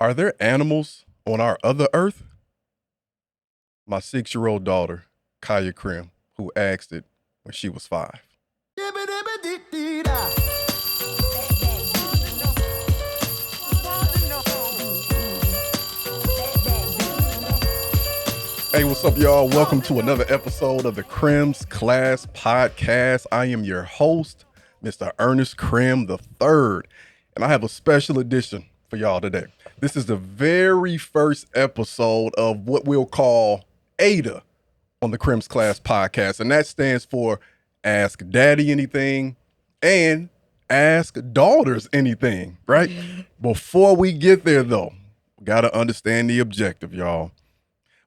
Are there animals on our other earth? My 6-year-old daughter, Crim, who asked it when she was 5. Hey, what's up, y'all? Welcome to another episode of the Crim's Class Podcast. I am your host, Mr. Ernest Crim III, and I have a special edition for y'all today. This is the very first episode of what we'll call ADA on the Crim's Class Podcast, and that stands for Ask Daddy Anything and Ask Daughters Anything, right? Before we get there, though, we got to understand the objective, y'all.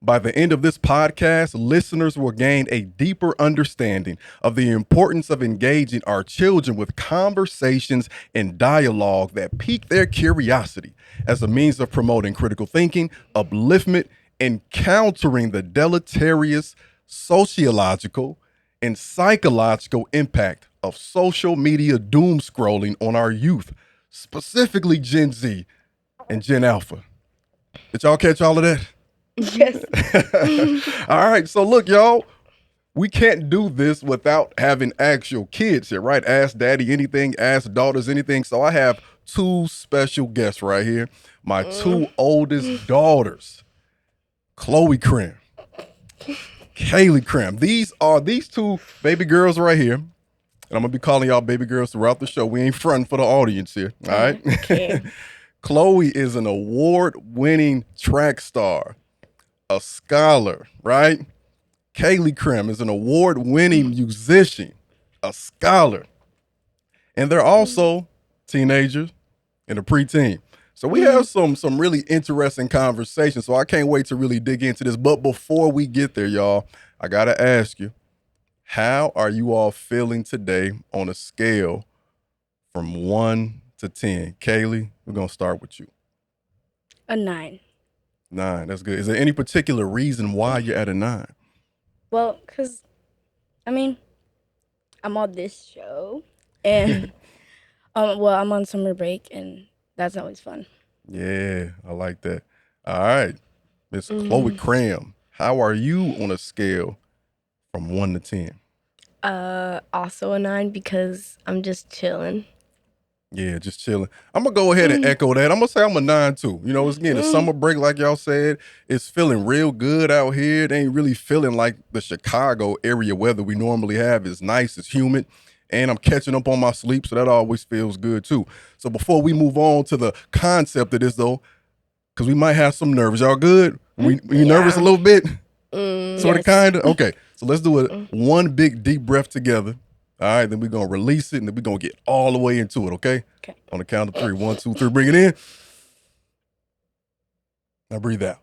By the end of this podcast, listeners will gain a deeper understanding of the importance of engaging our children with conversations and dialogue that pique their curiosity as a means of promoting critical thinking, upliftment, and countering the deleterious sociological and psychological impact of social media doom scrolling on our youth, specifically Gen Z and Gen Alpha. Did y'all catch all of that? Yes. All right. So look, y'all, we can't do this without having actual kids here, right? Ask daddy anything, ask daughters anything. So I have two special guests right here. My two oldest daughters, Chloe Crim, Caylee Crim. These are these two baby girls right here. And I'm going to be calling y'all baby girls throughout the show. We ain't fronting for the audience here. All right. Okay. Chloe is an award-winning track star, a scholar, right? Caylee Crim is an award-winning musician, a scholar. And they're also teenagers and a preteen. So we have some really interesting conversations. So I can't wait to really dig into this. But before we get there, y'all, I got to ask you, how are you all feeling today on a scale from 1 to 10? Caylee, we're going to start with you. A 9. 9, that's good. Is there any particular reason why you're at a 9? Well, because, I'm on this show, and, I'm on summer break, and that's always fun. Yeah, I like that. All right, Miss Chloe Crim, how are you on a scale from 1 to 10? Also a 9 because I'm just chilling. Yeah, just chilling. I'm going to go ahead and echo that. I'm going to say I'm a 9 too. You know, it's getting a summer break, like y'all said. It's feeling real good out here. It ain't really feeling like the Chicago area weather we normally have. It's nice, it's humid, and I'm catching up on my sleep, so that always feels good too. So before we move on to the concept of this, though, because we might have some nerves. Y'all good? You nervous a little bit? Sort of, Yes. kind of? Okay, so let's do it. One big deep breath together. All right, then we're going to release it, and then we're going to get all the way into it, okay? Okay. On the count of 3. 1, 2, 3. Bring it in. Now breathe out.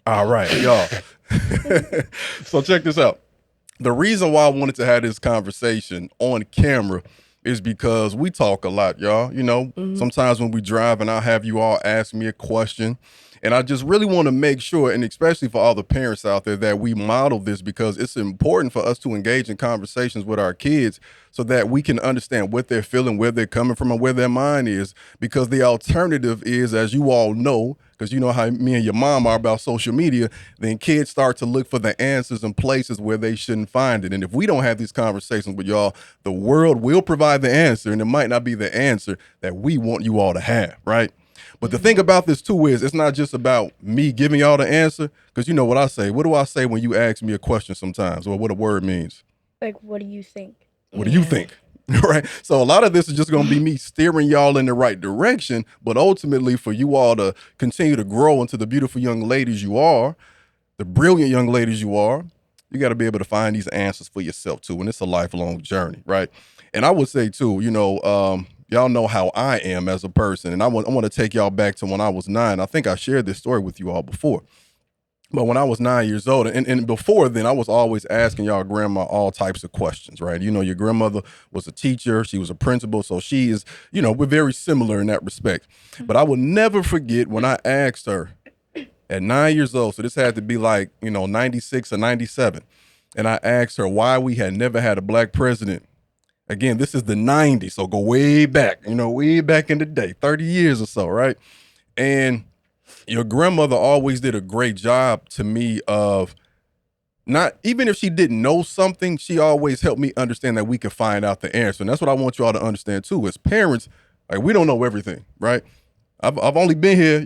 All right, y'all. So check this out. The reason why I wanted to have this conversation on camera is because we talk a lot, y'all. You know, sometimes when we drive and I'll have you all ask me a question. And I just really want to make sure, and especially for all the parents out there, that we model this, because it's important for us to engage in conversations with our kids so that we can understand what they're feeling, where they're coming from, and where their mind is. Because the alternative is, as you all know, because you know how me and your mom are about social media, then kids start to look for the answers in places where they shouldn't find it. And if we don't have these conversations with y'all, the world will provide the answer, and it might not be the answer that we want you all to have, right? But the thing about this too is, it's not just about me giving y'all the answer, because you know what I say. What do I say when you ask me a question sometimes, or what a word means? Like, what do you think? What do you think? Right? So a lot of this is just going to be me steering y'all in the right direction, but ultimately for you all to continue to grow into the beautiful young ladies you are, the brilliant young ladies you are, you got to be able to find these answers for yourself too. And it's a lifelong journey, right? And I would say too, you know, y'all know how I am as a person, and I want to take y'all back to when I was 9. I think I shared this story with you all before. But when I was 9 years old, and before then, I was always asking y'all grandma all types of questions, right? You know, your grandmother was a teacher. She was a principal. So she is, you know, we're very similar in that respect. But I will never forget when I asked her at 9 years old, so this had to be like, you know, 96 or 97. And I asked her why we had never had a black president. Again, this is the 90s, so go way back, way back in the day, 30 years or so, right? And your grandmother always did a great job to me of not, even if she didn't know something, she always helped me understand that we could find out the answer. And that's what I want you all to understand too. As parents, like, we don't know everything, right? I've only been here,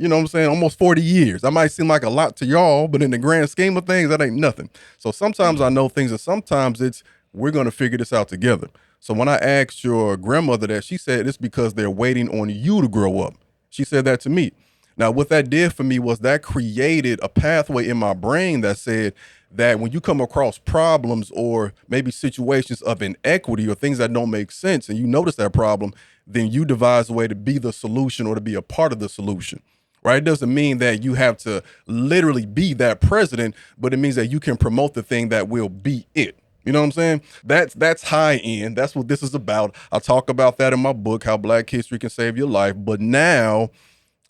almost 40 years. I might seem like a lot to y'all, but in the grand scheme of things, that ain't nothing. So sometimes I know things, and sometimes it's, we're going to figure this out together. So when I asked your grandmother that, she said it's because they're waiting on you to grow up. She said that to me. Now, what that did for me was that created a pathway in my brain that said that when you come across problems or maybe situations of inequity or things that don't make sense, and you notice that problem, then you devise a way to be the solution or to be a part of the solution, right? It doesn't mean that you have to literally be that president, but it means that you can promote the thing that will be it. You know what I'm saying? That's high end. That's what this is about. I talk about that in my book, How Black History Can Save Your Life. But now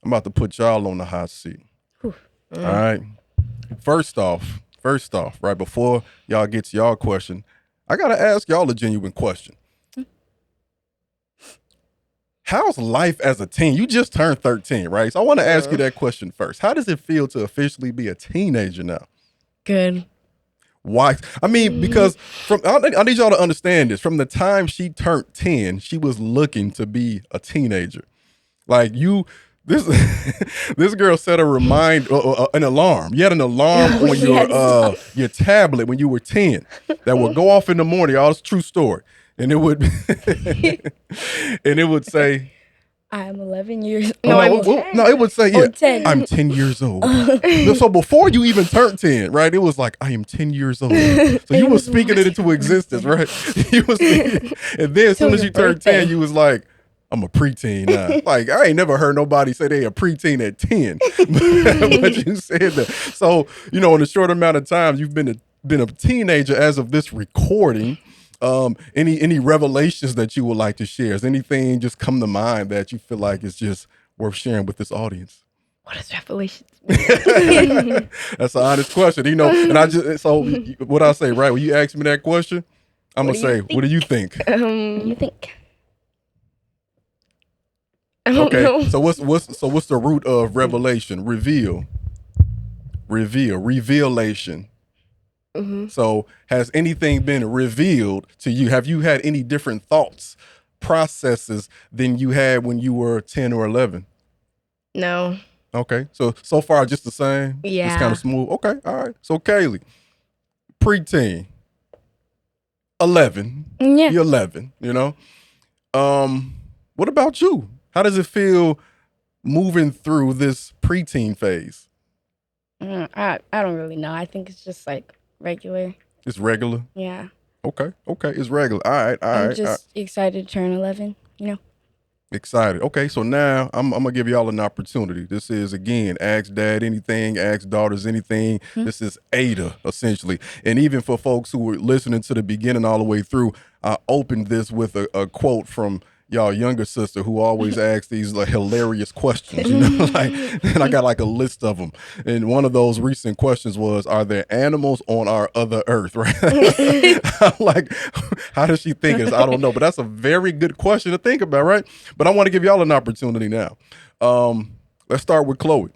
I'm about to put y'all on the hot seat. All right. First off, right before y'all get to y'all question, I got to ask y'all a genuine question. How's life as a teen? You just turned 13, right? So I want to ask you that question first. How does it feel to officially be a teenager now? Good. Why? I mean, because I need y'all to understand this. From the time she turned 10, she was looking to be a teenager. Like this girl set a an alarm. You had an alarm on your tablet when you were 10 that would go off in the morning. All this true story. And it would say, I'm 11 years old. No, it would say, 10. I'm 10 years old. So before you even turned 10, right, it was like, I am 10 years old. So you were speaking it into existence, right? You was speaking, and then as soon as you turned 10, you was like, I'm a preteen now. Like, I ain't never heard nobody say they a preteen at 10. But you said that. So, in a short amount of time, you've been a teenager as of this recording. Any revelations that you would like to share? Has anything just come to mind that you feel like is just worth sharing with this audience? What is revelations? That's an honest question, and what I say, right? When you ask me that question, I'm gonna say, what do you think? You think? I don't know. So what's the root of revelation? Revelation. Mm-hmm. So has anything been revealed to you? Have you had any different thoughts, processes than you had when you were 10 or 11? No. Okay. So far just the same? Yeah. Just kind of smooth? Okay. All right. So Caylee, preteen, 11. Yeah. You're 11, what about you? How does it feel moving through this preteen phase? I don't really know. I think it's just like regular. It's regular? Yeah. Okay. It's regular. All right. I'm just excited to turn 11, Excited. Okay, so now I'm gonna give y'all an opportunity. This is, again, ask dad anything, ask daughters anything. This is Ada, essentially. And even for folks who were listening to the beginning all the way through, I opened this with a quote from y'all younger sister who always asks these like hilarious questions, and I got like a list of them. And one of those recent questions was, are there animals on our other earth, right? I'm like, how does she think? I don't know, but that's a very good question to think about, right? But I want to give y'all an opportunity now. Let's start with Chloe.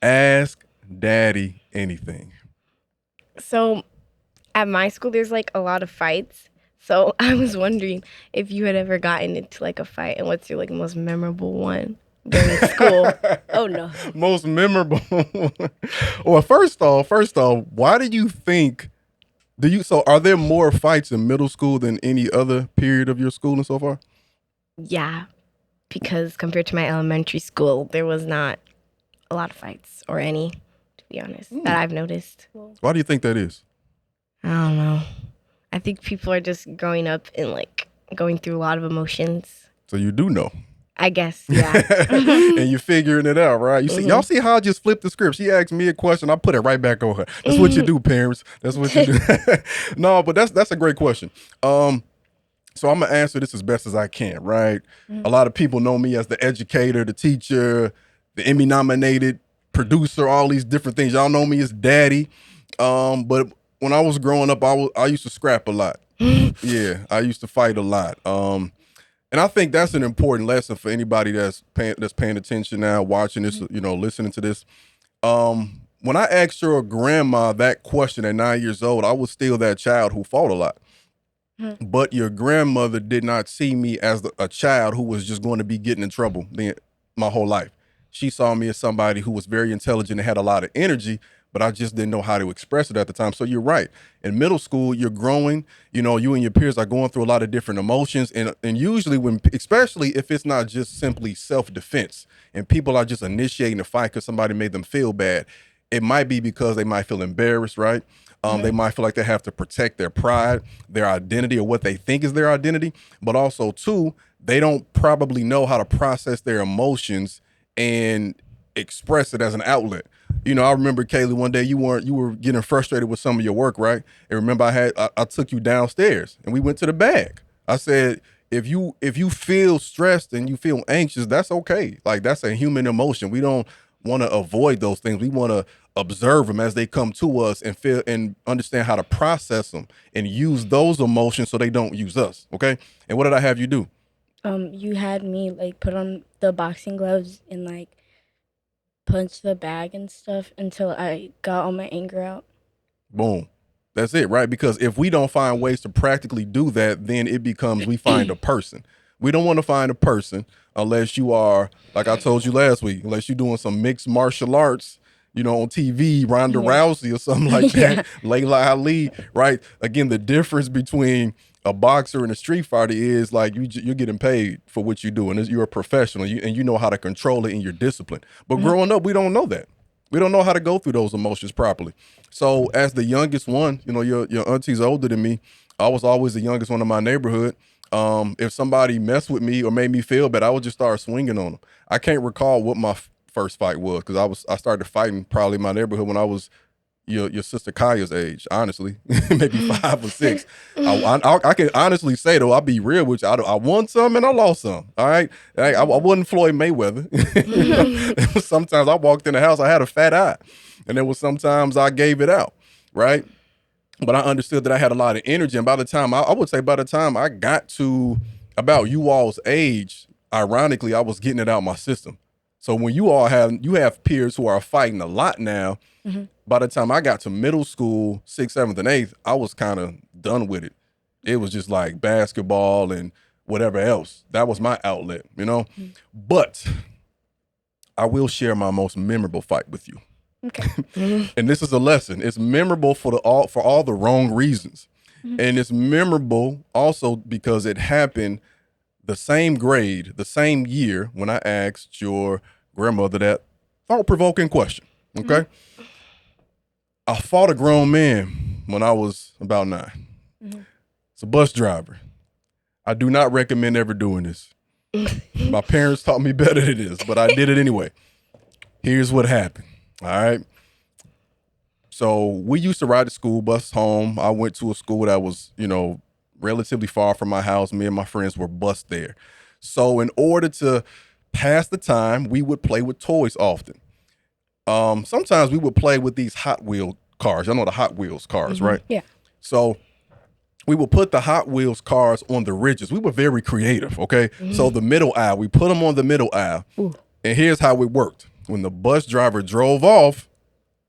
Ask daddy anything. So at my school, there's like a lot of fights. So I was wondering if you had ever gotten into like a fight, and what's your like most memorable one during school? Oh no. Most memorable. Well, first off, why do you think? So are there more fights in middle school than any other period of your schooling so far? Yeah, because compared to my elementary school, there was not a lot of fights or any, to be honest, that I've noticed. Why do you think that is? I don't know. I think people are just growing up and like going through a lot of emotions. So you do know. I guess, yeah. And you're figuring it out, right? You see, y'all see how I just flipped the script. She asked me a question, I put it right back on her. That's what you do, parents. That's what you do. No, but that's a great question. So I'm gonna answer this as best as I can, right? A lot of people know me as the educator, the teacher, the Emmy-nominated producer, all these different things. Y'all know me as daddy. But when I was growing up, I used to scrap a lot. Yeah, I used to fight a lot. And I think that's an important lesson for anybody that's paying attention now, watching this, listening to this. When I asked your grandma that question at 9 years old, I was still that child who fought a lot. But your grandmother did not see me as a child who was just going to be getting in trouble my whole life. She saw me as somebody who was very intelligent and had a lot of energy, but I just didn't know how to express it at the time. So you're right. In middle school, you're growing. You and your peers are going through a lot of different emotions. And usually especially if it's not just simply self-defense and people are just initiating a fight because somebody made them feel bad, it might be because they might feel embarrassed, right? They might feel like they have to protect their pride, their identity, or what they think is their identity. But also, too, they don't probably know how to process their emotions and express it as an outlet. I remember, Caylee, one day you were getting frustrated with some of your work, right? And remember, I took you downstairs and we went to the bag. I said, if you feel stressed and you feel anxious, that's okay. Like, that's a human emotion. We don't want to avoid those things. We want to observe them as they come to us and feel and understand how to process them and use those emotions so they don't use us. Okay. And what did I have you do? You had me like put on the boxing gloves and like punch the bag and stuff until I got all my anger out. Boom. That's it, right? Because if we don't find ways to practically do that, then it becomes we find a person. We don't want to find a person unless you are, like I told you last week, unless you're doing some mixed martial arts, on TV, Ronda Rousey or something like that, Layla Ali, right? Again, the difference between a boxer and a street fighter is like you're getting paid for what you do, and you're a professional, and you know how to control it in your discipline. But growing up, we don't know that. We don't know how to go through those emotions properly. So as the youngest one, your auntie's older than me. I was always the youngest one in my neighborhood. If somebody messed with me or made me feel bad, I would just start swinging on them. I can't recall what my first fight was because I started fighting probably in my neighborhood when I was your sister Kaya's age, honestly, maybe 5 or 6. I can honestly say, though, I'll be real with you. I won some and I lost some. All right. I wasn't Floyd Mayweather. Sometimes I walked in the house, I had a fat eye, and there was sometimes I gave it out. Right. But I understood that I had a lot of energy. And by the time I would say by the time I got to about you all's age, ironically, I was getting it out my system. So when you have peers who are fighting a lot now, by the time I got to middle school, 6th, 7th, and 8th, I was kind of done with it. It was just like basketball and whatever else. That was my outlet, But I will share my most memorable fight with you. Okay. And this is a lesson. It's memorable for all the wrong reasons. And it's memorable also because it happened the same grade, the same year when I asked your grandmother that thought-provoking question. Okay. I fought a grown man when I was about 9. It's a bus driver. I do not recommend ever doing this. My parents taught me better than this, but I did it anyway. Here's what happened. All right. So we used to ride the school bus home. I went to a school that was, relatively far from my house. Me and my friends were bused there. So in order to pass the time, we would play with toys often. Sometimes we would play with these Hot Wheel cars. Y'all know the Hot Wheels cars, right? Yeah. So we would put the Hot Wheels cars on the ridges. We were very creative, okay? So the middle aisle, we put them on the middle aisle. And here's how it worked. When the bus driver drove off,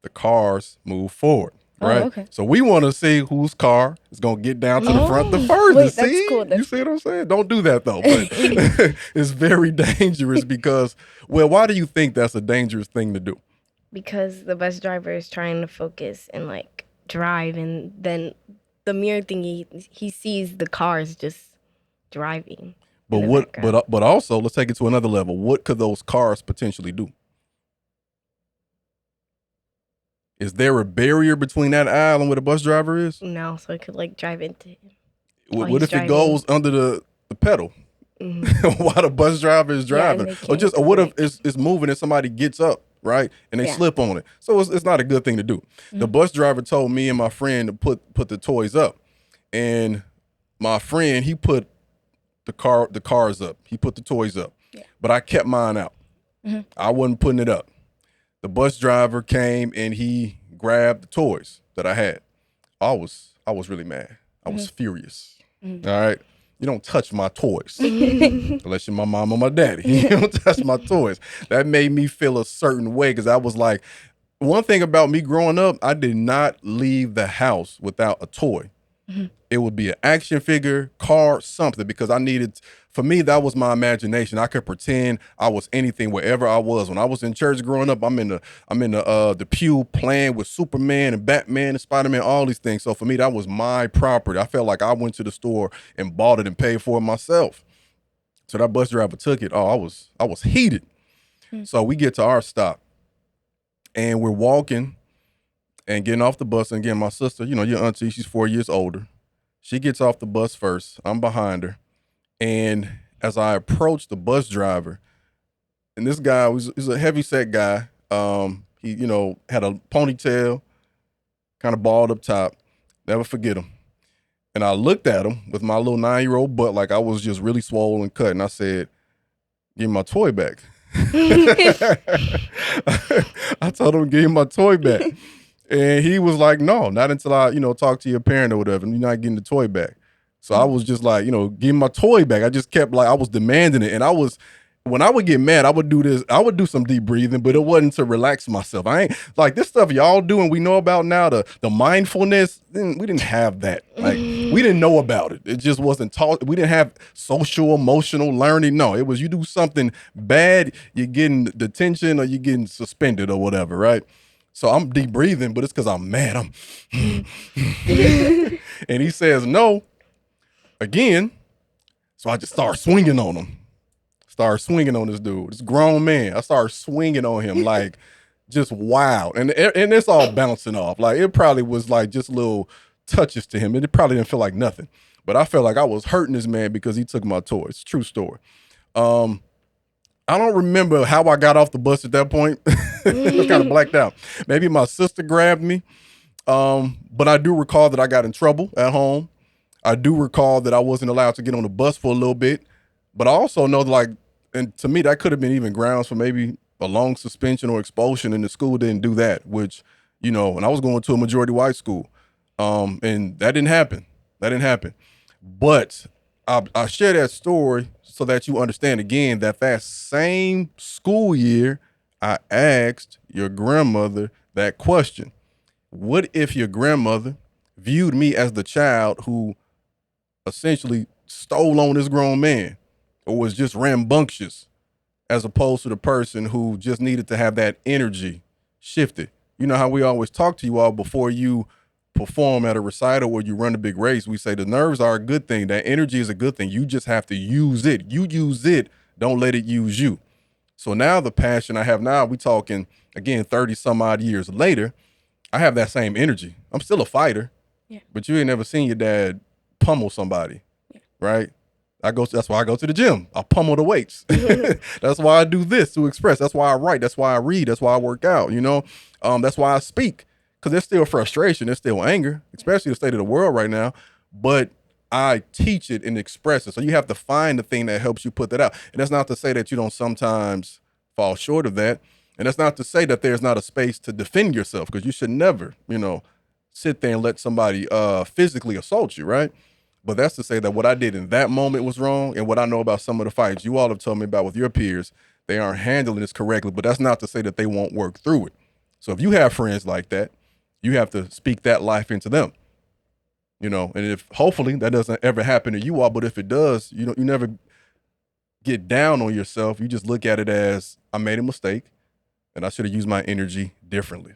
the cars moved forward, right? Okay. So we want to see whose car is going to get down to the front the furthest. Wait, that's see? cool. You see what I'm saying? Don't do that, though. But it's very dangerous because, why do you think that's a dangerous thing to do? Because the bus driver is trying to focus and like drive, and then the mirror thing he sees the cars just driving. But also let's take it to another level. What could those cars potentially do? Is there a barrier between that aisle and where the bus driver is? No, so it could like drive into him. What if it goes under the pedal? While the bus driver is driving, or what if it's moving and somebody gets up, right, and they slip on it? So it's not a good thing to do. The bus driver told me and my friend to put the toys up, and my friend, he put the cars up. He put the toys up, but I kept mine out. I wasn't putting it up. The bus driver came and he grabbed the toys that I had. I was really mad. I was furious. Mhm. All right. You don't touch my toys unless you're my mom or my daddy. You don't touch my toys. That made me feel a certain way because I was like, one thing about me growing up, I did not leave the house without a toy. Mhm. It would be an action figure, car, something, because I needed, for me, that was my imagination. I could pretend I was anything wherever I was. When I was in church growing up, I'm in the pew playing with Superman and Batman and Spider-Man, all these things. So for me, that was my property. I felt like I went to the store and bought it and paid for it myself. So that bus driver took it. Oh, I was heated. Hmm. So we get to our stop and we're walking and getting off the bus. And again, my sister, you know, your auntie, she's 4 years older. She gets off the bus first. I'm behind her. And as I approach the bus driver, and this guy he's a heavy set guy. He, you know, had a ponytail, kind of bald up top. Never forget him. And I looked at him with my little 9-year-old butt like I was just really swollen and cut. And I said, give me my toy back. I told him, give me my toy back. And he was like, no, not until I, you know, talk to your parent or whatever. And you're not getting the toy back. So I was just like, you know, give me my toy back. I just kept like, I was demanding it. And when I would get mad, I would do this. I would do some deep breathing, but it wasn't to relax myself. I ain't like this stuff y'all do and we know about now, the mindfulness. We didn't have that. Like we didn't know about it. It just wasn't taught. We didn't have social, emotional learning. No, it was you do something bad, you're getting detention or you're getting suspended or whatever, right? So I'm deep breathing, but it's because I'm mad. And he says no again. So I just start swinging on him. Start swinging on this dude. This grown man. I start swinging on him like just wild. And it's all bouncing off. Like it probably was like just little touches to him. It probably didn't feel like nothing. But I felt like I was hurting this man because he took my toys. True story. I don't remember how I got off the bus at that point. It was kind of blacked out. Maybe my sister grabbed me. But I do recall that I got in trouble at home. I do recall that I wasn't allowed to get on the bus for a little bit. But I also know that, like, and to me, that could have been even grounds for maybe a long suspension or expulsion, and the school didn't do that, which, you know, and I was going to a majority white school. And that didn't happen. That didn't happen. But I share that story so that you understand again that same school year, I asked your grandmother that question. What if your grandmother viewed me as the child who essentially stole on this grown man or was just rambunctious as opposed to the person who just needed to have that energy shifted? You know how we always talk to you all before you perform at a recital or you run a big race. We say the nerves are a good thing. That energy is a good thing. You just have to use it. You use it. Don't let it use you. So now the passion I have now, we talking again, 30 some odd years later, I have that same energy. I'm still a fighter, Yeah. but you ain't never seen your dad pummel somebody, right? That's why I go to the gym. I pummel the weights. That's why I do this to express. That's why I write. That's why I read. That's why I work out, you know? That's why I speak, because there's still frustration. There's still anger, especially the state of the world right now. But I teach it and express it. So you have to find the thing that helps you put that out. And that's not to say that you don't sometimes fall short of that. And that's not to say that there's not a space to defend yourself, because you should never, you know, sit there and let somebody physically assault you, right? But that's to say that what I did in that moment was wrong. And what I know about some of the fights you all have told me about with your peers, they aren't handling this correctly. But that's not to say that they won't work through it. So if you have friends like that, you have to speak that life into them. You know, and if hopefully that doesn't ever happen to you all, but if it does, you never get down on yourself. You just look at it as I made a mistake and I should have used my energy differently.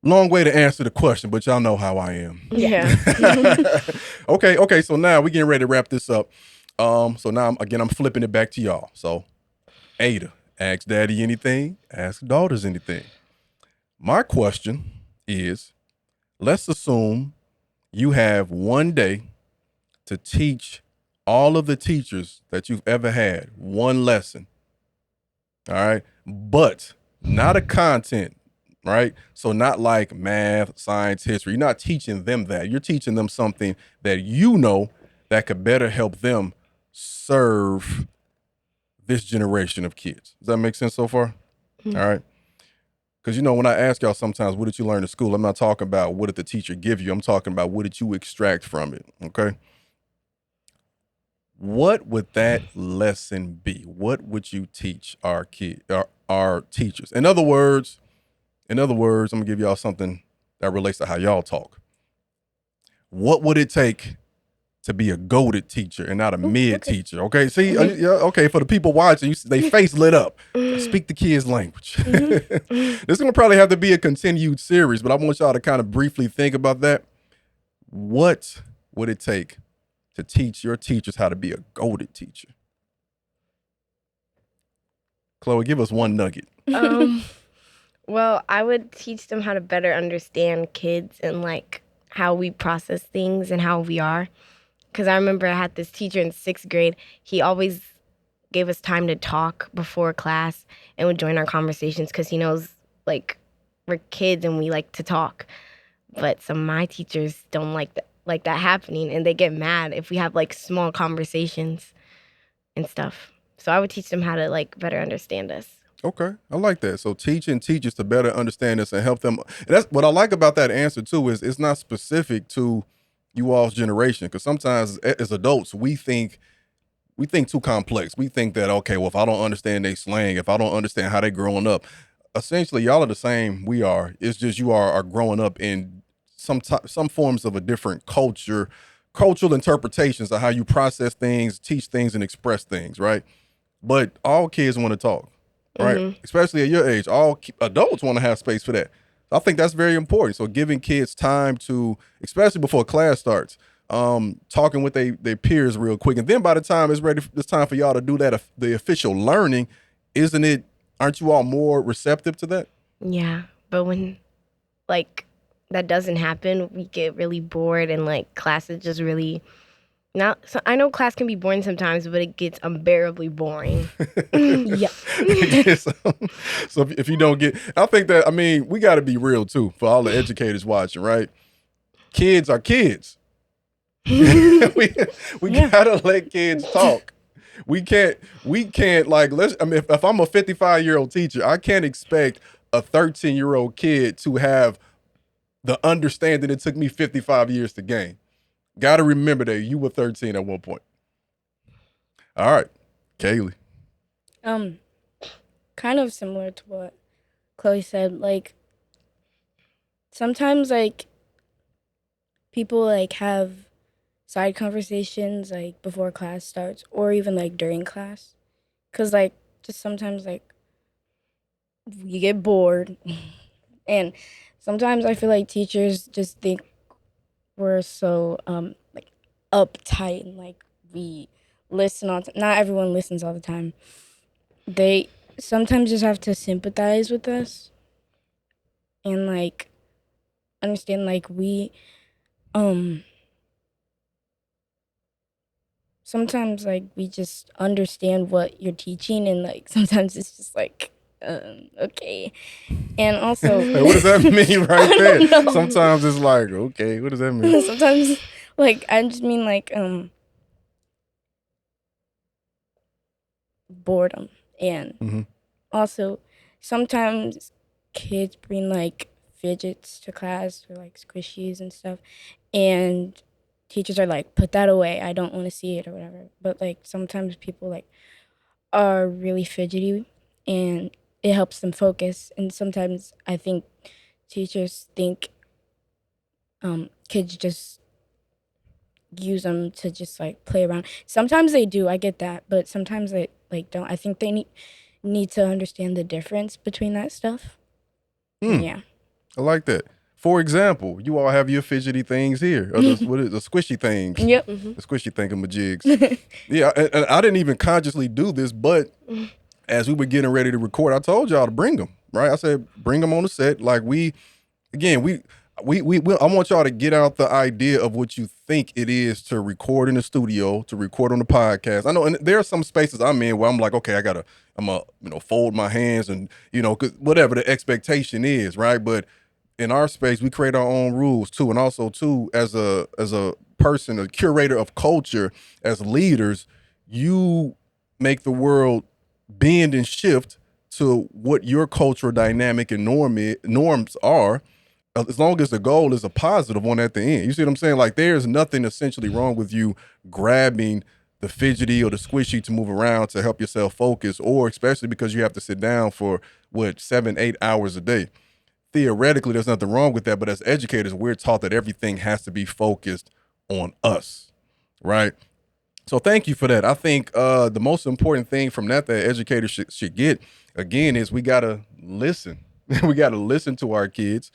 Long way to answer the question, but y'all know how I am. Yeah. Okay. So now we're getting ready to wrap this up. So now I'm flipping it back to y'all. So Ada, ask daddy anything, ask daughters anything. My question is, let's assume you have one day to teach all of the teachers that you've ever had one lesson. All right. But not a content, right? So not like math, science, history. You're not teaching them that. You're teaching them something that you know that could better help them serve this generation of kids. Does that make sense so far? Mm-hmm. All right. Because, when I ask y'all sometimes, what did you learn in school? I'm not talking about what did the teacher give you. I'm talking about what did you extract from it, okay? What would that lesson be? What would you teach our our teachers? In other words, I'm going to give y'all something that relates to how y'all talk. What would it take to be a goated teacher and not a mid teacher? Okay, see, okay, for the people watching, they face lit up. Speak the kids' language. This is gonna probably have to be a continued series, but I want y'all to kind of briefly think about that. What would it take to teach your teachers how to be a goated teacher? Chloe, give us one nugget. Well, I would teach them how to better understand kids and like how we process things and how we are. Because I remember I had this teacher in 6th grade. He always gave us time to talk before class and would join our conversations because he knows, like, we're kids and we like to talk. But some of my teachers don't like that happening, and they get mad if we have, like, small conversations and stuff. So I would teach them how to, like, better understand us. Okay, I like that. So teaching teachers to better understand this and help them. And that's what I like about that answer too, is it's not specific to you all's generation, because sometimes as adults we think too complex. We think that, okay, well, if I don't understand their slang, if I don't understand how they growing up, essentially y'all are the same we are. It's just you are growing up in some forms of a different cultural interpretations of how you process things, teach things, and express things, right? But all kids want to talk, right? Especially at your age, all adults want to have space for that. I think that's very important. So giving kids time to, especially before class starts, talking with their peers real quick. And then by the time it's time for y'all to do that, the official learning, aren't you all more receptive to that? Yeah, but when, like, that doesn't happen, we get really bored and, like, class is just really not. So I know class can be boring sometimes, but it gets unbearably boring. Yeah. So if you don't get, I think that, we got to be real too for all the educators watching, right? Kids are kids. we gotta let kids talk. We can't like, if I'm a 55-year-old teacher, I can't expect a 13-year-old kid to have the understanding it took me 55 years to gain. Got to remember that you were 13 at one point. All right, Caylee. Kind of similar to what Chloe said. Like, sometimes, like, people, like, have side conversations, like, before class starts or even, like, during class. Because, like, just sometimes, like, you get bored. And sometimes I feel like teachers just think we're so, like, uptight and, like, we listen not everyone listens all the time. They sometimes just have to sympathize with us and, like, understand, like, we sometimes, like, we just understand what you're teaching, and, like, sometimes it's just like, okay. And also, Hey, what does that mean right I there? don't know. Sometimes it's like, okay, what does that mean? Sometimes, like, I just mean, like, boredom. And also, sometimes kids bring, like, fidgets to class or, like, squishies and stuff, and teachers are like, put that away, I don't want to see it or whatever. But, like, sometimes people, like, are really fidgety and it helps them focus. And sometimes I think teachers think kids just use them to just, like, play around. Sometimes they do, I get that, but sometimes they, like, don't. I think they need to understand the difference between that stuff. Yeah. I like that. For example, you all have your fidgety things here, or the squishy things. Yep. The squishy thingamajigs. Yeah, and I didn't even consciously do this, but as we were getting ready to record, I told y'all to bring them, right? I said, bring them on the set. Like, I want y'all to get out the idea of what you think it is to record in the studio, to record on the podcast. I know, and there are some spaces I'm in where I'm like, okay, I'm gonna fold my hands and, 'cause whatever the expectation is, right? But in our space, we create our own rules too. And also too, as a person, a curator of culture, as leaders, you make the world bend and shift to what your cultural dynamic and norms are, as long as the goal is a positive one at the end. You see what I'm saying? Like, there's nothing essentially wrong with you grabbing the fidgety or the squishy to move around to help yourself focus, or especially because you have to sit down for 7-8 hours a day. Theoretically, there's nothing wrong with that, but as educators, we're taught that everything has to be focused on us, right? So thank you for that. I think the most important thing from that educators should get, again, is we got to listen. We got to listen to our kids,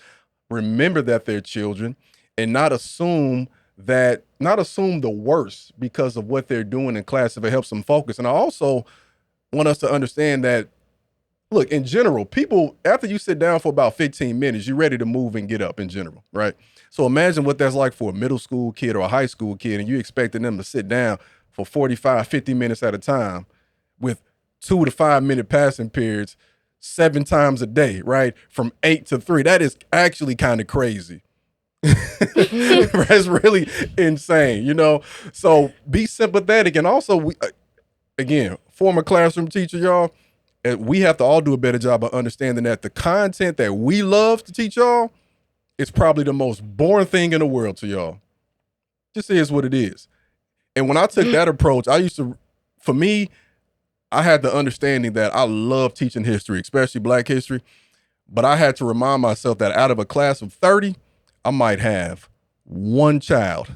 remember that they're children, and not assume the worst because of what they're doing in class if it helps them focus. And I also want us to understand that, look, in general, people, after you sit down for about 15 minutes, you're ready to move and get up in general, right? So imagine what that's like for a middle school kid or a high school kid, and you expecting them to sit down for 45, 50 minutes at a time with 2 to 5 minute passing periods 7 times a day, right? From 8 to 3. That is actually kind of crazy. That's really insane, you know? So be sympathetic. And also, again, former classroom teacher, y'all, we have to all do a better job of understanding that the content that we love to teach y'all is probably the most boring thing in the world to y'all. Just is what it is. And when I took that approach, for me, I had the understanding that I love teaching history, especially Black history, but I had to remind myself that out of a class of 30, I might have one child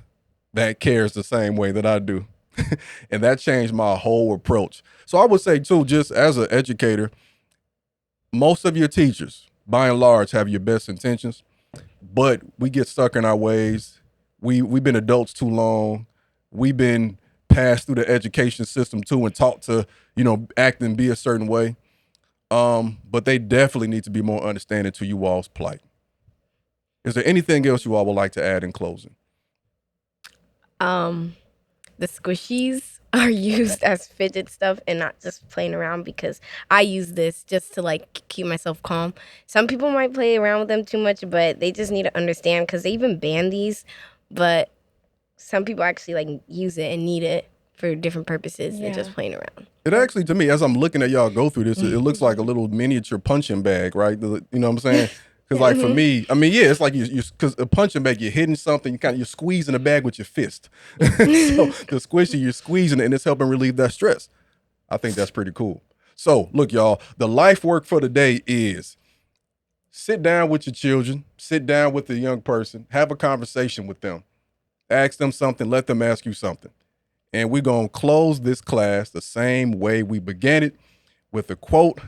that cares the same way that I do. And that changed my whole approach. So I would say too, just as an educator, most of your teachers, by and large, have your best intentions, but we get stuck in our ways. We've been adults too long. We've been passed through the education system too and taught to, act and be a certain way. But they definitely need to be more understanding to you all's plight. Is there anything else you all would like to add in closing? The squishies are used as fidget stuff and not just playing around, because I use this just to keep myself calm. Some people might play around with them too much, but they just need to understand, because they even ban these, but some people actually use it and need it for different purposes than just playing around. It actually, to me, as I'm looking at y'all go through this, it looks like a little miniature punching bag, right? You know what I'm saying? Because for me, it's like because a punching bag, you're hitting something, you're squeezing a bag with your fist. So the squishy, you're squeezing it, and it's helping relieve that stress. I think that's pretty cool. So look, y'all, the life work for the day is sit down with your children, sit down with the young person, have a conversation with them, ask them something, let them ask you something. And we're going to close this class the same way we began it, with a quote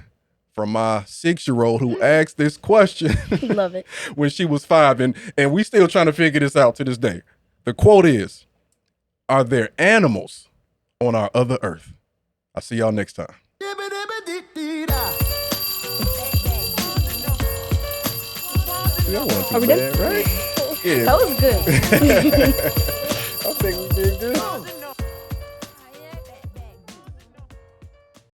from my 6-year-old who asked this question. Love it. When she was 5, and we still trying to figure this out to this day. The quote is, "Are there animals on our other earth?" I'll see y'all next time. Are we done? Right? Yeah. That was good.